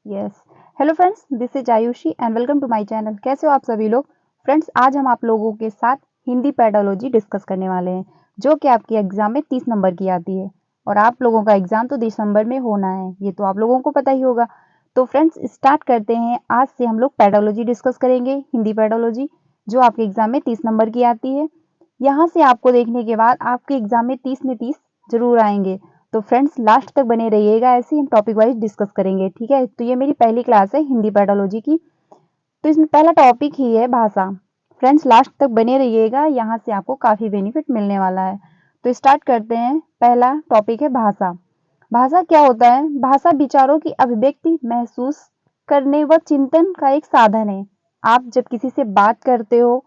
Yes. Hello friends, this is Ayushi and welcome to my channel. कैसे हो आप सभी लोग? फ्रेंड्स, आज हम आप लोगों के साथ हिंदी पेडोलॉजी डिस्कस करने वाले हैं, जो कि आपकी एग्जाम में 30 नंबर की आती है। और आप लोगों का एग्जाम तो दिसंबर में होना है, ये तो आप लोगों को पता ही होगा। तो फ्रेंड्स, स्टार्ट करते हैं। आज से हम लोग पेडोलॉजी डिस्कस करेंगे, हिंदी पेडोलॉजी, जो आपके एग्जाम में 30 नंबर की आती है। यहाँ से आपको देखने के बाद आपके एग्जाम में 30 में 30 जरूर आएंगे। तो फ्रेंड्स, लास्ट तक बने रहिएगा, ऐसे ही हम टॉपिक वाइज डिस्कस करेंगे। ठीक है, तो ये मेरी पहली क्लास है हिंदी पेडोलॉजी की। तो इसमें पहला टॉपिक ही है भाषा। फ्रेंड्स, लास्ट तक बने रहिएगा, यहाँ से आपको काफी बेनिफिट मिलने वाला है। तो स्टार्ट करते हैं। पहला टॉपिक है भाषा। भाषा क्या होता है? भाषा विचारों की अभिव्यक्ति, महसूस करने व चिंतन का एक साधन है। आप जब किसी से बात करते हो,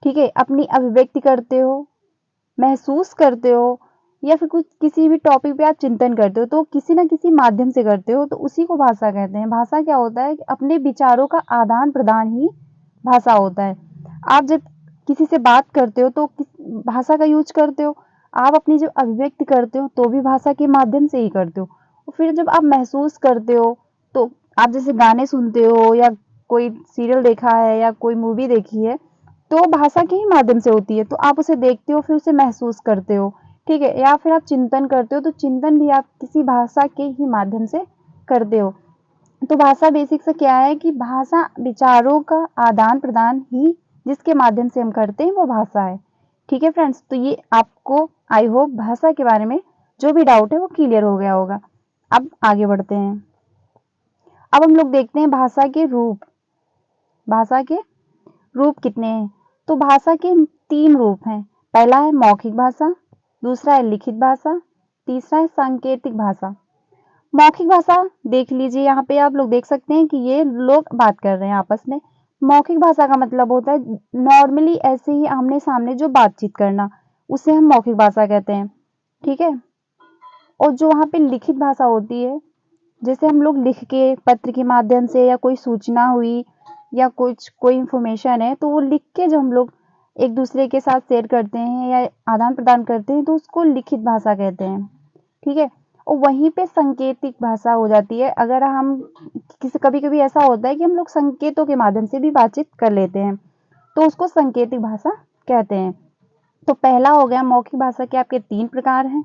ठीक है, अपनी अभिव्यक्ति करते हो, महसूस करते हो, या फिर कुछ किसी भी टॉपिक पे आप चिंतन करते हो, तो किसी ना किसी माध्यम से करते हो, तो उसी को भाषा कहते हैं। भाषा क्या होता है कि अपने विचारों का आदान प्रदान ही भाषा होता है। आप जब किसी से बात करते हो तो भाषा का यूज करते हो। आप अपनी जब अभिव्यक्ति करते हो तो भी भाषा के माध्यम से ही करते हो। और फिर जब आप महसूस करते हो, तो आप जैसे गाने सुनते हो या कोई सीरियल देखा है या कोई मूवी देखी है, तो भाषा के ही माध्यम से होती है। तो आप उसे देखते हो, फिर उसे महसूस करते हो, ठीक है। या फिर आप चिंतन करते हो, तो चिंतन भी आप किसी भाषा के ही माध्यम से करते हो। तो भाषा बेसिक से क्या है कि भाषा विचारों का आदान प्रदान ही जिसके माध्यम से हम करते हैं वो भाषा है। ठीक है फ्रेंड्स, तो ये आपको आई होप भाषा के बारे में जो भी डाउट है वो क्लियर हो गया होगा। अब आगे बढ़ते हैं। अब हम लोग देखते हैं भाषा के रूप। भाषा के रूप कितने हैं? तो भाषा के 3 रूप हैं। पहला है मौखिक भाषा, दूसरा है लिखित भाषा, तीसरा है सांकेतिक भाषा। मौखिक भाषा देख लीजिए, यहाँ पे आप लोग देख सकते हैं कि ये लोग बात कर रहे हैं आपस में। मौखिक भाषा का मतलब होता है नॉर्मली ऐसे ही आमने सामने जो बातचीत करना, उसे हम मौखिक भाषा कहते हैं। ठीक है। और जो वहाँ पे लिखित भाषा होती है, जैसे हम लोग लिख के पत्र के माध्यम से, या कोई सूचना हुई या कुछ कोई इंफॉर्मेशन है, तो वो लिख के जो हम लोग एक दूसरे के साथ शेयर करते हैं या आदान प्रदान करते हैं, तो उसको लिखित भाषा कहते हैं। ठीक है। और वहीं पे संकेतिक भाषा हो जाती है। अगर हम किसी कभी कभी ऐसा होता है कि हम लोग संकेतों के माध्यम से भी बातचीत कर लेते हैं, तो उसको संकेतिक भाषा कहते हैं। तो पहला हो गया मौखिक भाषा के आपके 3 प्रकार हैं।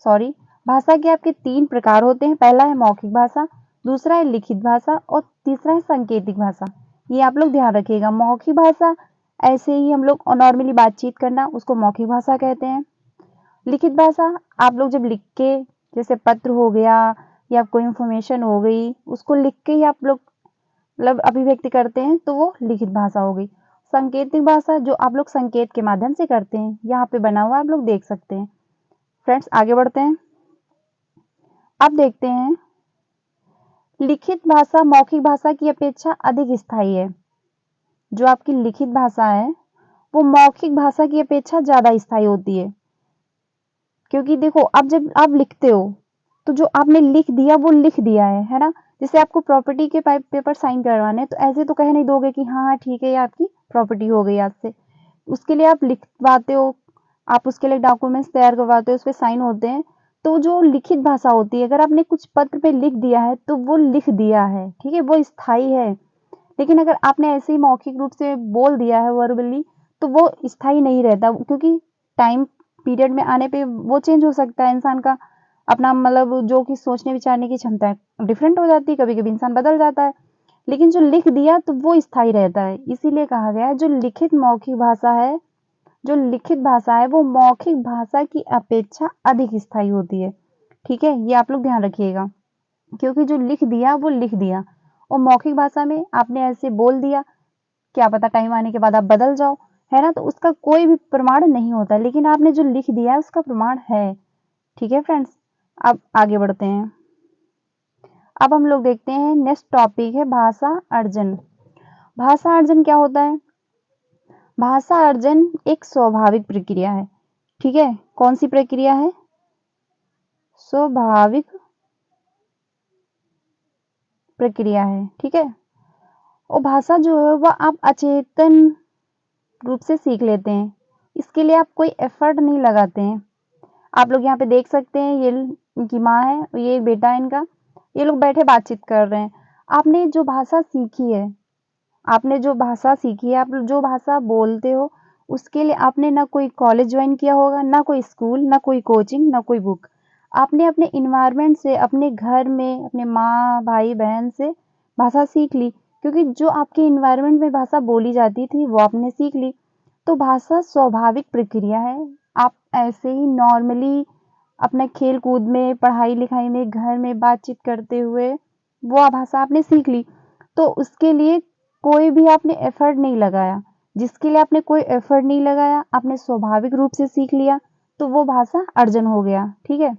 सॉरी, भाषा के आपके 3 प्रकार होते हैं। पहला है मौखिक भाषा, दूसरा है लिखित भाषा और तीसरा है सांकेतिक भाषा। ये आप लोग ध्यान रखिएगा। मौखिक भाषा ऐसे ही हम लोग नॉर्मली बातचीत करना, उसको मौखिक भाषा कहते हैं। लिखित भाषा आप लोग जब लिख के, जैसे पत्र हो गया या कोई इंफॉर्मेशन हो गई, उसको लिख के ही आप लोग मतलब अभिव्यक्ति करते हैं, तो वो लिखित भाषा हो गई। सांकेतिक भाषा जो आप लोग संकेत के माध्यम से करते हैं, यहाँ पे बना हुआ आप लोग देख सकते हैं। फ्रेंड्स, आगे बढ़ते हैं। अब देखते हैं, लिखित भाषा मौखिक भाषा की अपेक्षा अधिक स्थायी है। जो आपकी लिखित भाषा है वो मौखिक भाषा की अपेक्षा ज्यादा स्थायी होती है। क्योंकि देखो, अब जब आप लिखते हो, तो जो आपने लिख दिया वो लिख दिया है ना। जैसे आपको प्रॉपर्टी के पेपर साइन करवाने, तो ऐसे तो कह नहीं दोगे कि हाँ हाँ ठीक है, ये आपकी प्रॉपर्टी हो गई आज से। उसके लिए आप लिखवाते हो, आप उसके लिए डॉक्यूमेंट्स तैयार करवाते हो, उस पर साइन होते हैं। तो जो लिखित भाषा होती है, अगर आपने कुछ पत्र पे लिख दिया है तो वो लिख दिया है, ठीक है, वो स्थायी है। लेकिन अगर आपने ऐसे ही मौखिक रूप से बोल दिया है वर्बली, तो वो स्थायी नहीं रहता, क्योंकि टाइम पीरियड में आने पे वो चेंज हो सकता है। इंसान का अपना मतलब जो कि सोचने विचारने की क्षमता है डिफरेंट हो जाती है, कभी कभी इंसान बदल जाता है। लेकिन जो लिख दिया तो वो स्थायी रहता है। इसीलिए कहा गया है जो लिखित मौखिक भाषा है, जो लिखित भाषा है वो मौखिक भाषा की अपेक्षा अधिक स्थायी होती है। ठीक है, ये आप लोग ध्यान रखिएगा। क्योंकि जो लिख दिया वो लिख दिया, और मौखिक भाषा में आपने ऐसे बोल दिया, क्या पता टाइम आने के बाद आप बदल जाओ, है ना, तो उसका कोई भी प्रमाण नहीं होता। लेकिन आपने जो लिख दिया है उसका प्रमाण है। ठीक है फ्रेंड्स, अब आगे बढ़ते हैं। अब हम लोग देखते हैं, नेक्स्ट टॉपिक है भाषा अर्जन। भाषा अर्जन क्या होता है? भाषा अर्जन एक स्वाभाविक प्रक्रिया है। ठीक है, कौन सी प्रक्रिया है? स्वाभाविक प्रक्रिया है। ठीक है। और भाषा जो है वह आप अचेतन रूप से सीख लेते हैं। इसके लिए आप कोई एफर्ट नहीं लगाते हैं। आप लोग यहाँ पे देख सकते हैं, ये इनकी माँ है, ये एक बेटा है इनका, ये लोग बैठे बातचीत कर रहे हैं। आपने जो भाषा सीखी है, आपने जो भाषा सीखी है, आप जो भाषा बोलते हो, उसके लिए आपने ना कोई कॉलेज ज्वाइन किया होगा, ना कोई स्कूल, ना कोई कोचिंग, ना कोई बुक। आपने अपने इन्वायरमेंट से, अपने घर में, अपने माँ, भाई, बहन से भाषा सीख ली, क्योंकि जो आपके इन्वायरमेंट में भाषा बोली जाती थी, वो आपने सीख ली। तो भाषा स्वाभाविक प्रक्रिया है। आप ऐसे ही नॉर्मली अपने खेल-कूद में, पढ़ाई-लिखाई में, घर में बातचीत करते हुए वो भाषा आपने सीख ली। तो उसके लिए कोई भी आपने एफर्ट नहीं लगाया। जिसके लिए आपने कोई एफर्ट नहीं लगाया, आपने स्वाभाविक रूप से सीख लिया, तो वो भाषा अर्जन हो गया, ठीक है?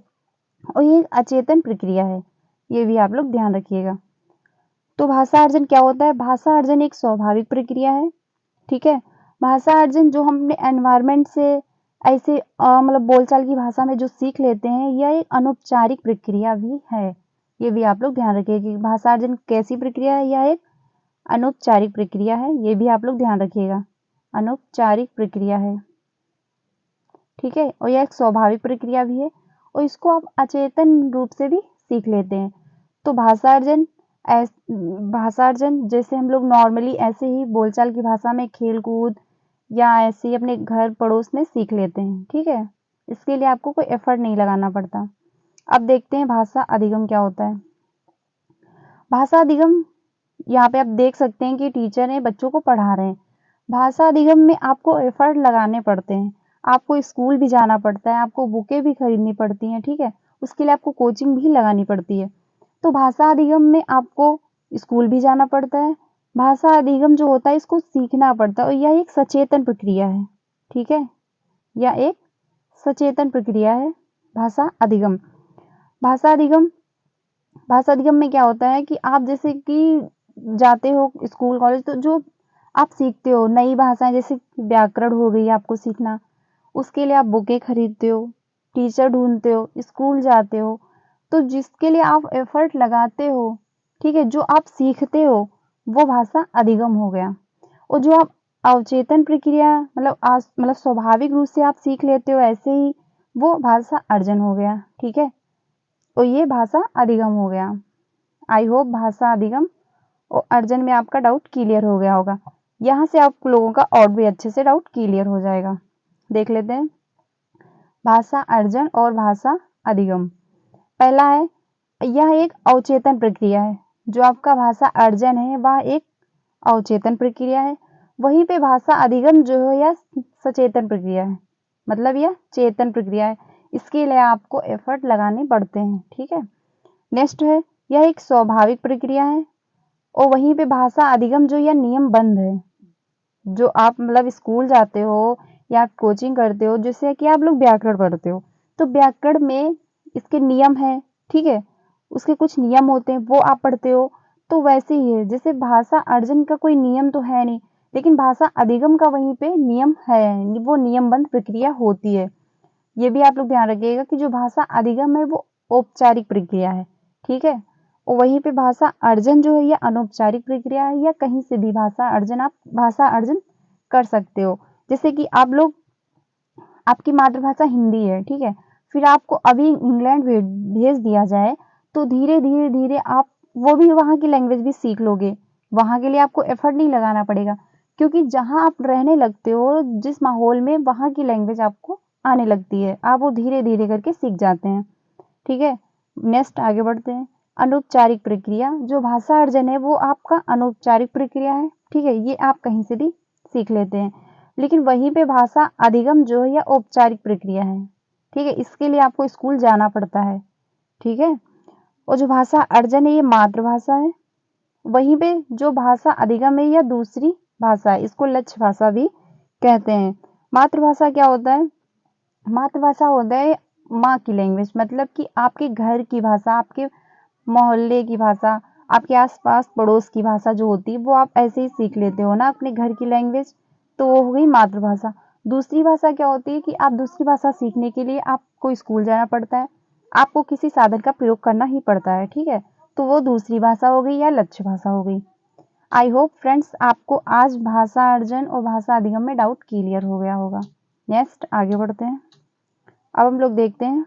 और ये एक अचेतन प्रक्रिया है, ये भी आप लोग ध्यान रखिएगा। तो भाषा अर्जन क्या होता है? भाषा अर्जन एक स्वाभाविक प्रक्रिया है, ठीक है? भाषा अर्जन जो हम अपने एनवायरनमेंट से ऐसे मतलब बोलचाल की भाषा में जो सीख लेते हैं, यह एक अनौपचारिक प्रक्रिया भी है। ये भी आप लोग ध्यान रखिए कि भाषा अर्जन कैसी प्रक्रिया है? यह एक अनौपचारिक प्रक्रिया है, ये भी आप लोग ध्यान रखिएगा। अनौपचारिक प्रक्रिया है, ठीक है? और यह एक स्वाभाविक प्रक्रिया भी है और इसको आप अचेतन रूप से भी सीख लेते हैं। तो भाषा अर्जन जैसे हम लोग नॉर्मली ऐसे ही बोलचाल की भाषा में खेल-कूद या ऐसे ही अपने घर पड़ोस में सीख लेते हैं, ठीक है? इसके लिए आपको कोई एफर्ट नहीं लगाना पड़ता। अब देखते हैं भाषा अधिगम क्या होता है। भाषा अधिगम यहाँ पे आप देख सकते हैं कि टीचर हैं, बच्चों को पढ़ा रहे हैं। भाषा अधिगम में आपको एफर्ट लगाने पड़ते हैं। आपको स्कूल भी जाना पड़ता है, आपको बुकें भी खरीदनी पड़ती हैं, ठीक है? उसके लिए आपको कोचिंग भी लगानी पड़ती है। तो भाषा अधिगम में आपको स्कूल भी जाना पड़ता है। भाषा अधिगम जो होता है इसको सीखना पड़ता है और यह एक सचेतन प्रक्रिया है, ठीक है? यह एक सचेतन प्रक्रिया है, भाषा अधिगम। भाषा अधिगम भाषा अधिगम में क्या होता है कि आप जैसे कि जाते हो स्कूल, कॉलेज, तो जो आप सीखते हो नई भाषाएँ जैसे व्याकरण हो गई आपको सीखना, उसके लिए आप बुकें खरीदते हो, टीचर ढूँढते हो, स्कूल जाते हो, तो जिसके लिए आप एफर्ट लगाते हो, ठीक है? जो आप सीखते हो, वो भाषा अधिगम हो गया। और जो आप अवचेतन प्रक्रिया मतलब स्वाभाविक रूप से आप सीख लेते हो ऐसे ही, वो भाषा अर्जन हो गया, ठीक है? और ये भाषा अधिगम हो गया। आई होप भाषा अधिगम और अर्जन में आपका डाउट क्लियर हो गया होगा। यहाँ से आप लोगों का और भी अच्छे से डाउट क्लियर हो जाएगा। देख लेते हैं भाषा अर्जन और भाषा अधिगम। पहला है, यह एक अवचेतन प्रक्रिया है। जो आपका भाषा अर्जन है वह एक अवचेतन प्रक्रिया है। वहीं पे भाषा अधिगम जो है यह सचेतन प्रक्रिया है, मतलब यह चेतन प्रक्रिया है। इसके लिए आपको एफर्ट लगाने पड़ते हैं, ठीक है? नेक्स्ट है, यह एक स्वाभाविक प्रक्रिया है और वहीं पे भाषा अधिगम जो यह नियमबद्ध है। जो आप मतलब स्कूल जाते हो या कोचिंग करते हो, जैसे कि आप लोग व्याकरण पढ़ते हो, तो व्याकरण में इसके नियम हैं, ठीक है? उसके कुछ नियम होते हैं, वो आप पढ़ते हो। तो वैसे ही है, जैसे भाषा अर्जन का कोई नियम तो है नहीं, लेकिन भाषा अधिगम का वहीं पे नियम है, वो नियमबद्ध प्रक्रिया होती है। ये भी आप लोग ध्यान रखिएगा कि जो भाषा अधिगम है वो औपचारिक प्रक्रिया है, ठीक है? और वहीं पे भाषा अर्जन जो है ये अनौपचारिक प्रक्रिया है, या कहीं से भी आप भाषा अर्जन कर सकते हो। जैसे कि आप लोग, आपकी मातृभाषा हिंदी है, ठीक है? फिर आपको अभी इंग्लैंड भेज दिया जाए, तो धीरे-धीरे आप वो भी वहाँ की लैंग्वेज भी सीख लोगे। वहाँ के लिए आपको एफर्ट नहीं लगाना पड़ेगा, क्योंकि जहाँ आप रहने लगते हो, जिस माहौल में, वहाँ की लैंग्वेज आपको आने लगती है। आप वो धीरे-धीरे करके सीख जाते हैं, ठीक है? नेक्स्ट आगे बढ़ते हैं। अनौपचारिक प्रक्रिया, जो भाषा अर्जन है वो आपका अनौपचारिक प्रक्रिया है, ठीक है? ये आप कहीं से भी सीख लेते हैं। लेकिन वहीं पे भाषा अधिगम जो है यह औपचारिक प्रक्रिया है, ठीक है? इसके लिए आपको स्कूल जाना पड़ता है, ठीक है? और जो भाषा अर्जन है ये मातृभाषा है। वहीं पे जो भाषा अधिगम है यह दूसरी भाषा है, इसको लक्ष्य भाषा भी कहते हैं। मातृभाषा क्या होता है? मातृभाषा होता है माँ की लैंग्वेज, मतलब कि आपके घर की भाषा, आपके मोहल्ले की भाषा, आपके आस-पास पड़ोस की भाषा जो होती है, वो आप ऐसे ही सीख लेते हो ना अपने घर की लैंग्वेज, तो वो हो गई मातृभाषा। दूसरी भाषा क्या होती है कि आप दूसरी भाषा सीखने के लिए आपको स्कूल जाना पड़ता है, आपको किसी साधन का प्रयोग करना ही पड़ता है, ठीक है? तो वो दूसरी भाषा हो गई या लक्ष्य भाषा हो गई। आई होप फ्रेंड्स आपको आज भाषा अर्जन और भाषा अधिगम में डाउट क्लियर हो गया होगा। नेक्स्ट आगे बढ़ते हैं। अब हम लोग देखते हैं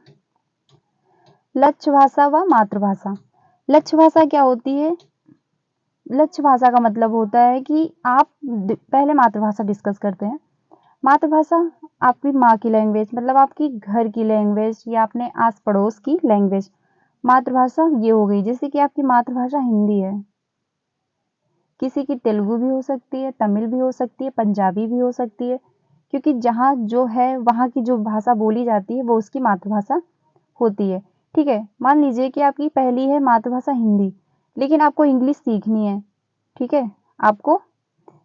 लक्ष्य भाषा व मातृभाषा। लक्ष्य भाषा क्या होती है? लक्ष्य भाषा का मतलब होता है कि आप पहले मातृभाषा डिस्कस करते हैं। मातृभाषा आपकी माँ की लैंग्वेज, मतलब आपकी घर की लैंग्वेज या अपने आस पड़ोस की लैंग्वेज। मातृभाषा ये हो गई, जैसे कि आपकी मातृभाषा हिंदी है, किसी की तेलुगु भी हो सकती है, तमिल भी हो सकती है, पंजाबी भी हो सकती है, क्योंकि जहाँ जो है वहाँ की जो भाषा बोली जाती है वो उसकी मातृभाषा होती है। ठीक है, मान लीजिए कि आपकी पहली है मातृभाषा हिंदी, लेकिन आपको इंग्लिश सीखनी है। ठीक है, आपको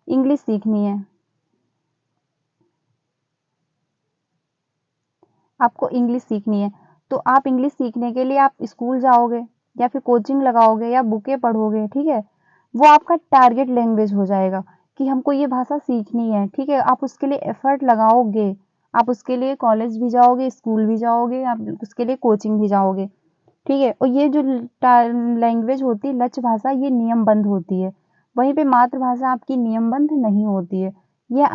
इंग्लिश सीखनी है, आपको इंग्लिश सीखनी है, तो आप इंग्लिश सीखने के लिए आप स्कूल जाओगे या फिर कोचिंग लगाओगे या बुकें पढ़ोगे। ठीक है, वो आपका टारगेट लैंग्वेज हो जाएगा कि हमको ये भाषा सीखनी है। ठीक है, आप उसके लिए एफर्ट लगाओगे, आप उसके लिए कॉलेज भी जाओगे, स्कूल भी जाओगे, आप उसके लिए कोचिंग भी जाओगे। ठीक है, और ये जो लैंग्वेज होती है लक्ष्य भाषा, ये नियमबद्ध होती है। वहीं पे मातृभाषा आपकी नियमबद्ध नहीं होती है। या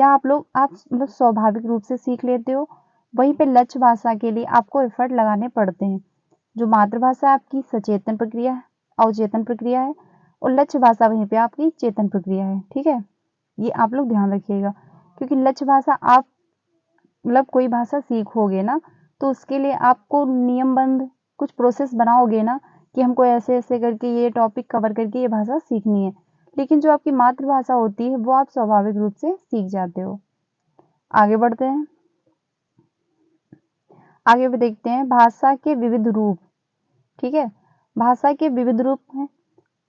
आप मतलब स्वाभाविक रूप से सीख लेते हो। वहीं पे लक्ष्य भाषा के लिए आपको एफर्ट लगाने पड़ते हैं। जो मातृभाषा आपकी सचेतन प्रक्रिया है, अवचेतन प्रक्रिया है, और लक्ष्य भाषा वहीं पे आपकी चेतन प्रक्रिया है। ठीक है, ये आप लोग ध्यान रखिएगा, क्योंकि लक्ष्य भाषा आप मतलब कोई भाषा सीखोगे ना, तो उसके लिए आपको नियमबद्ध कुछ प्रोसेस बनाओगे ना, कि हमको ऐसे ऐसे करके ये टॉपिक कवर करके ये भाषा सीखनी है। लेकिन जो आपकी मातृभाषा होती है वो आप स्वाभाविक रूप से सीख जाते हो। आगे बढ़ते हैं, आगे भी देखते हैं भाषा के विविध रूप। ठीक है, भाषा के विविध रूप हैं।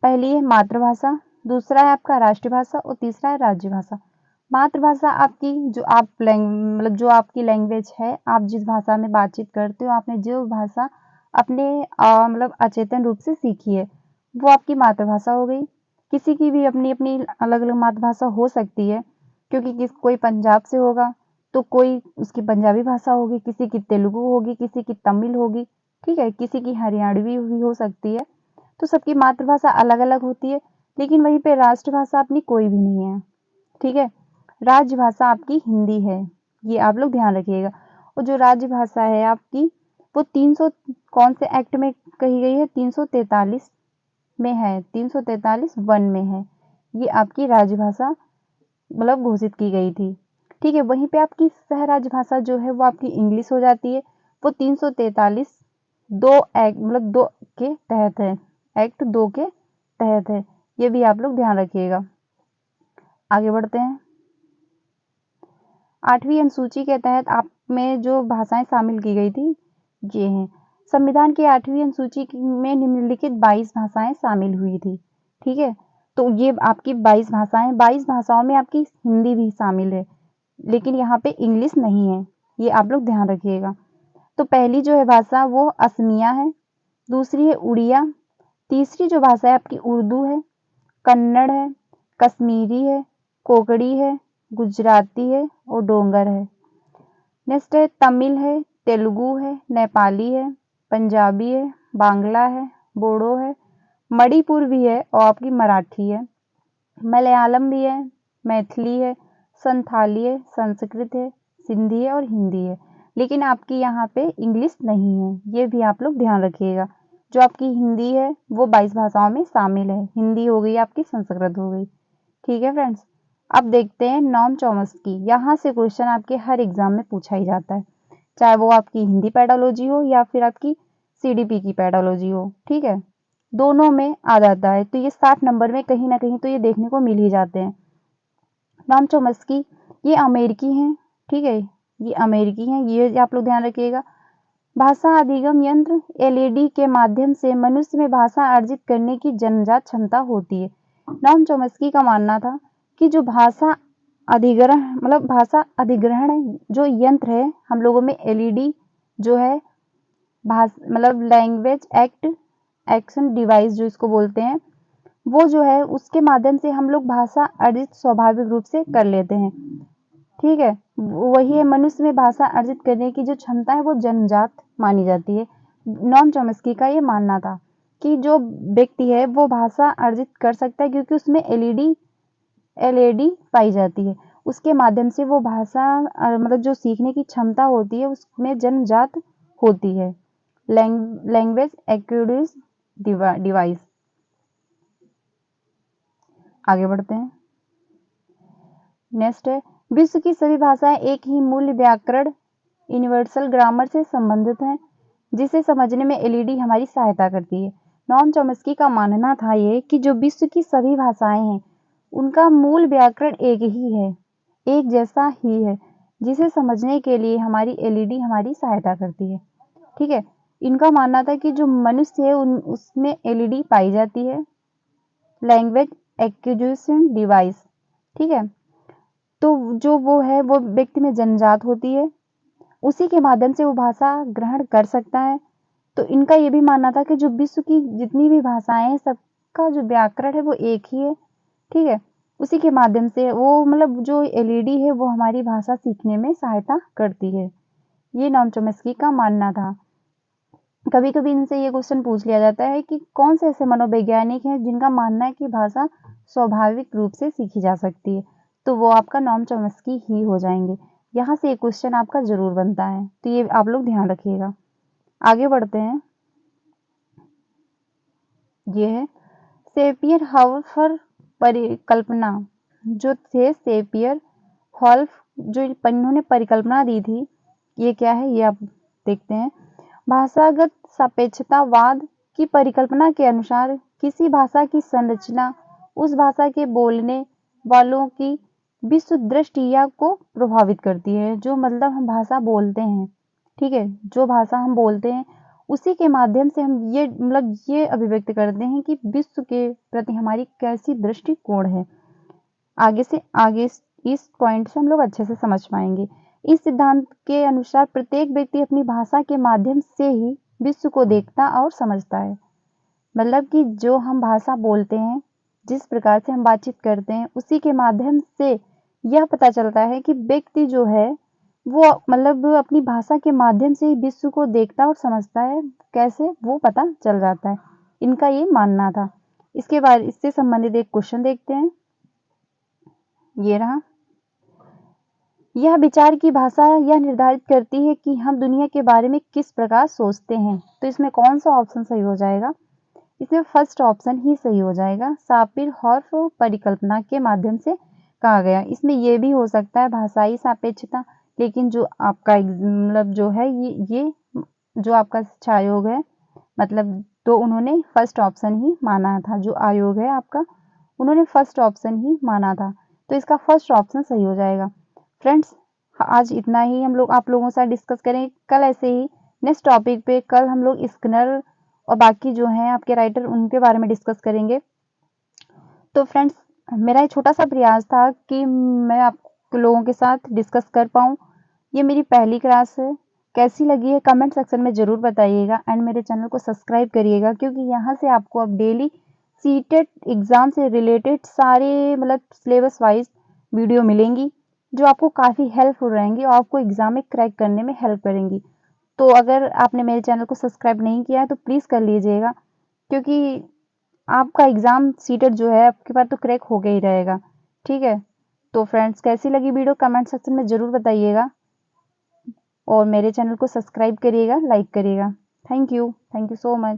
पहली है मातृभाषा, दूसरा है आपका राष्ट्रभाषा और तीसरा है राज्य भाषा। मातृभाषा आपकी जो मतलब जो आपकी लैंग्वेज है, आप जिस भाषा में बातचीत करते हो, आपने जो भाषा अपने मतलब अचेतन रूप से सीखी है, वो आपकी मातृभाषा हो गई। किसी की भी अपनी अपनी अलग अलग मातृभाषा हो सकती है, क्योंकि कोई पंजाब से होगा तो कोई उसकी पंजाबी भाषा होगी, किसी की तेलुगु होगी, किसी की तमिल होगी। ठीक है, किसी की हरियाणवी भी हो सकती है। तो सबकी मातृभाषा अलग अलग होती है, लेकिन वहीं पे राष्ट्रभाषा अपनी कोई भी नहीं है। ठीक है, राजभाषा आपकी हिंदी है, ये आप लोग ध्यान रखिएगा। और जो राजभाषा है आपकी, वो 300 कौन से एक्ट में कही गई है, 343 में है, 343(1) में है। ये आपकी राजभाषा मतलब घोषित की गई थी। ठीक है, वहीं पे आपकी सह राजभाषा जो है वो आपकी इंग्लिश हो जाती है। वो 343 दो एक्ट मतलब दो के तहत है, एक्ट 2 के तहत है। ये भी आप लोग ध्यान रखिएगा। आगे बढ़ते हैं, 8वीं अनुसूची के तहत आप में जो भाषाएं शामिल की गई थी ये हैं। संविधान की 8वीं अनुसूची में निम्नलिखित 22 भाषाएं शामिल हुई थी। ठीक है, तो ये आपकी 22 भाषाएं, 22 भाषाओं में आपकी हिंदी भी शामिल है, लेकिन यहाँ पे इंग्लिश नहीं है, ये आप लोग ध्यान रखिएगा। तो पहली जो है भाषा वो असमिया है, दूसरी है उड़िया, तीसरी जो भाषा है आपकी उर्दू है, कन्नड़ है, कश्मीरी है, कोंकणी है, गुजराती है और डोंगर है। नेक्स्ट है तमिल है, तेलुगु है, नेपाली है, पंजाबी है, बांग्ला है, बोडो है, मणिपुर भी है और आपकी मराठी है, मलयालम भी है, मैथिली है, संथाली है, संस्कृत है, सिंधी है और हिंदी है। लेकिन आपकी यहाँ पे इंग्लिश नहीं है, ये भी आप लोग ध्यान रखिएगा। जो आपकी हिंदी है वो 22 भाषाओं में शामिल है, हिंदी हो गई आपकी, संस्कृत हो गई। ठीक है फ्रेंड्स, अब देखते हैं नॉम चॉम्स्की। यहाँ से क्वेश्चन आपके हर एग्जाम में पूछा ही जाता है, चाहे वो आपकी हिंदी पेडोलॉजी हो या फिर आपकी सीडीपी की पेडोलॉजी हो। ठीक है, दोनों में आ जाता है, तो ये 60 नंबर में कहीं ना कहीं तो ये देखने को मिल ही जाते हैं। नॉम चॉम्स्की ये अमेरिकी हैं। ठीक है, ये अमेरिकी हैं, ये आप लोग ध्यान रखिएगा। भाषा अधिगम यंत्र एलईडी के माध्यम से मनुष्य में भाषा अर्जित करने की जन्मजात क्षमता होती है। नॉम चॉम्स्की का मानना था कि जो भाषा अधिग्रहण मतलब भाषा अधिग्रहण जो यंत्र है हम लोगों में, एलईडी जो है मतलब लैंग्वेज एक्ट एक्शन डिवाइस जो इसको बोलते हैं, वो जो है उसके माध्यम से हम लोग भाषा अर्जित स्वाभाविक रूप से कर लेते हैं। ठीक है, वही है, मनुष्य में भाषा अर्जित करने की जो क्षमता है वो जन्मजात मानी जाती है। नॉम चॉम्स्की का ये मानना था कि जो व्यक्ति है वो भाषा अर्जित कर सकता है, क्योंकि उसमें एलईडी पाई जाती है, उसके माध्यम से वो भाषा मतलब जो सीखने की क्षमता होती है उसमें जन्मजात होती है। Language acquisition device. आगे बढ़ते हैं। नेक्स्ट है, विश्व की सभी भाषाएं एक ही मूल व्याकरण यूनिवर्सल ग्रामर से संबंधित हैं, जिसे समझने में एलईडी हमारी सहायता करती है। नॉम चॉम्स्की का मानना था ये कि जो विश्व की सभी भाषाएं हैं उनका मूल व्याकरण एक ही है, एक जैसा ही है, जिसे समझने के लिए हमारी एलईडी हमारी सहायता करती है। ठीक है, इनका मानना था कि जो मनुष्य है उसमें एलईडी पाई जाती है, लैंग्वेज एक्विजिशन डिवाइस। ठीक है, तो जो वो है वो व्यक्ति में जन्मजात होती है, उसी के माध्यम से वो भाषा ग्रहण कर सकता है। तो इनका ये भी मानना था कि जो विश्व की जितनी भी भाषाएं हैं सबका जो व्याकरण है वो एक ही है। ठीक है, उसी के माध्यम से वो मतलब जो एलईडी है वो हमारी भाषा सीखने में सहायता करती है। ये नॉम चॉम्स्की का मानना था। कभी कभी इनसे ये क्वेश्चन पूछ लिया जाता है कि कौन से ऐसे मनोवैज्ञानिक हैं जिनका मानना है कि भाषा स्वाभाविक रूप से सीखी जा सकती है, तो वो आपका नॉम चॉम्स्की ही हो जाएंगे। यहाँ से एक क्वेश्चन आपका जरूर बनता है, तो ये आप लोग ध्यान रखिएगा। आगे बढ़ते हैं। ये है सेपियर हॉल्फर परिकल्पना। जो थे सेपियर हॉल्फ, जो इन्होंने परिकल्पना दी थी, ये क्या है ये आप देखते हैं। भाषागत सापेक्षतावाद की परिकल्पना के अनुसार किसी भाषा की संरचना उस भाषा के बोलने वालों की विश्व दृष्टिया को प्रभावित करती है। जो मतलब हम भाषा बोलते हैं, ठीक है, जो भाषा हम बोलते हैं उसी के माध्यम से हम ये मतलब ये अभिव्यक्त करते हैं कि विश्व के प्रति हमारी कैसी दृष्टिकोण है। आगे से आगे इस पॉइंट से हम लोग अच्छे से समझ पाएंगे। इस सिद्धांत के अनुसार प्रत्येक व्यक्ति अपनी भाषा के माध्यम से ही विश्व को देखता और समझता है। मतलब कि जो हम भाषा बोलते हैं, जिस प्रकार से हम बातचीत करते हैं, उसी के माध्यम से यह पता चलता है कि व्यक्ति जो है वो मतलब अपनी भाषा के माध्यम से ही विश्व को देखता और समझता है। कैसे, वो पता चल जाता है। इनका ये मानना था। इसके बाद इससे संबंधित एक क्वेश्चन देखते हैं। ये रहा। यह विचार की भाषा यह निर्धारित करती है कि हम दुनिया के बारे में किस प्रकार सोचते हैं। तो इसमें कौन सा ऑप्शन सही हो जाएगा? इसमें फर्स्ट ऑप्शन ही सही हो जाएगा। सापिर हॉर्फ परिकल्पना के माध्यम से कहा गया। इसमें यह भी हो सकता है भाषाई सापेक्षता, लेकिन जो आपका मतलब जो है ये जो आपका शिक्षा आयोग है, मतलब तो उन्होंने फर्स्ट ऑप्शन ही माना था। जो आयोग है आपका, उन्होंने फर्स्ट ऑप्शन ही माना था, तो इसका फर्स्ट ऑप्शन सही हो जाएगा। फ्रेंड्स, आज इतना ही हम लोग आप लोगों के साथ डिस्कस करें। कल ऐसे ही नेक्स्ट टॉपिक पे कल हम लोग स्किनर और बाकी जो हैं आपके राइटर उनके बारे में डिस्कस करेंगे। तो फ्रेंड्स, मेरा एक छोटा सा प्रयास था कि मैं आप लोगों के साथ डिस्कस कर पाऊँ। ये मेरी पहली क्लास है। कैसी लगी है कमेंट सेक्शन में ज़रूर बताइएगा एंड मेरे चैनल को सब्सक्राइब करिएगा, क्योंकि यहाँ से आपको अब डेली सीटेट एग्ज़ाम से रिलेटेड सारे मतलब सिलेबस वाइज वीडियो मिलेंगी, जो आपको काफ़ी हेल्पफुल रहेंगी और आपको एग्ज़ाम में क्रैक करने में हेल्प करेंगी। तो अगर आपने मेरे चैनल को सब्सक्राइब नहीं किया है तो प्लीज़ कर लीजिएगा, क्योंकि आपका एग्ज़ाम सीटेट जो है आपके पास तो क्रैक हो गया ही रहेगा। ठीक है, तो फ्रेंड्स, कैसी लगी वीडियो कमेंट सेक्शन में ज़रूर बताइएगा और मेरे चैनल को सब्सक्राइब करिएगा, लाइक करिएगा। Thank you so much.